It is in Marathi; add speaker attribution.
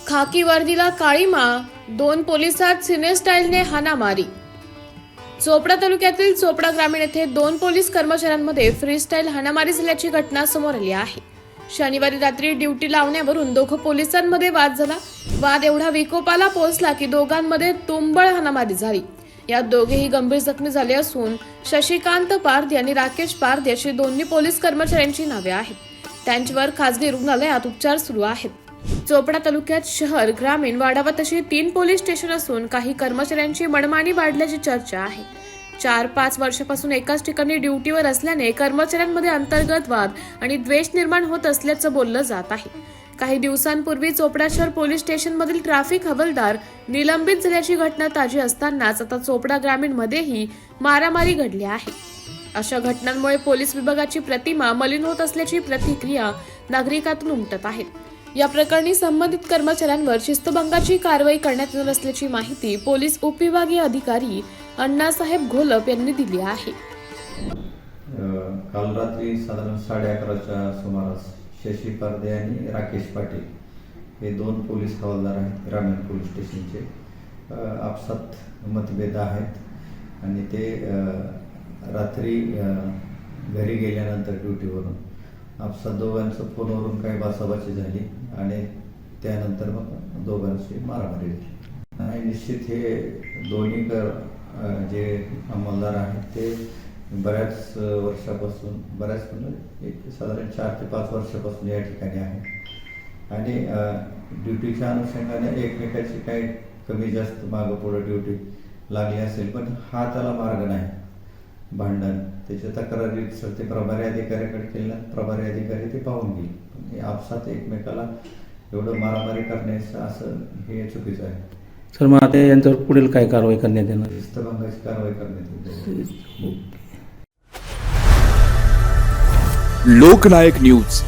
Speaker 1: खाकी वर्दीला काळीमा, 2 पोलिसात सिने स्टाईलने हाणामारी। चोपडा तालुक्यातील चोपडा ग्रामीण येथे 2 पोलीस कर्मचाऱ्यांमध्ये फ्रीस्टाईल हाणामारी झाल्याची घटना समोर आली आहे। शनिवारी रात्री ड्युटी लावण्यावरून दोघं पोलिसांमध्ये वाद झाला। वाद एवढा विकोपाला पोहोचला की दोघांमध्ये तुंबळ हाणामारी झाली। यात दोघेही गंभीर जखमी झाले असून शशिकांत पारधी आणि राकेश पारधी अशी दोन्ही पोलीस कर्मचाऱ्यांची नावे आहेत। त्यांच्यावर खासगी रुग्णालयात उपचार सुरू आहेत। चोपडा तालुक्यात शहर, ग्रामीण, वाडावत अशी 3 पोलीस स्टेशन असून काही कर्मचाऱ्यांची मनमानी वाढल्याची चर्चा आहे। 4-5 वर्षापासून एकाच ठिकाणी ड्युटीवर असल्याने कर्मचाऱ्यांमध्ये अंतर्गत वाद आणि द्वेष निर्माण होत असल्याचं बोललं जात आहे। काही दिवसांपूर्वी चोपडा शहर पोलीस स्टेशनमधील ट्रॅफिक हवालदार निलंबित झाल्याची घटना ताजी असतानाच आता चोपडा ग्रामीण मध्येही मारामारी घडली आहे। अशा घटनांमुळे पोलीस विभागाची प्रतिमा मलिन होत असल्याची प्रतिक्रिया नागरिकांतून उमटत आहे। या प्रकरणी संबंधित कर्मचाऱ्यांवर शिस्तभंगाची कारवाई करण्यात येणार असल्याची माहिती पोलीस उपविभागीय अधिकारी अण्णासाहेब घोलप यांनी दिली आहे।
Speaker 2: काल रात्री साधारण 11:30च्या सुमारास शशी पारधी आणि राकेश पाटील हे 2 पोलीस हवालदार आहेत ग्रामीण पोलीस स्टेशनचे। आपसात मतभेद आहेत आणि ते रात्री घरी गेल्यानंतर ड्युटीवरून आपसात दोघांचं फोनवरून काही बाचाबाची झाली आणि त्यानंतर मग दोघांची मारामारी झाली। आणि निश्चित हे दोन्ही जे अंमलदार आहेत ते बऱ्याच वर्षापासून एक साधारण 4 ते 5 वर्षापासून या ठिकाणी आहेत आणि ड्युटीच्या अनुषंगाने एकमेकाची काही कमी जास्त मागं पुढं ड्युटी लागली असेल, पण हा त्याला मार्ग नाही। भांडण त्याच्या तक्रारी ते प्रभारी अधिकाऱ्याकडे केल्या, प्रभारी अधिकारी ते पाहून गेले। आपसात एकमेकाला एवढं मारामारी करण्याचं असं हे चुकीचं आहे।
Speaker 3: सर, मग आता यांच्यावर पुढील काय कारवाई करण्यात येणार?
Speaker 2: शिस्तभंगाची कारवाई करण्यात येईल।
Speaker 4: लोकनायक न्यूज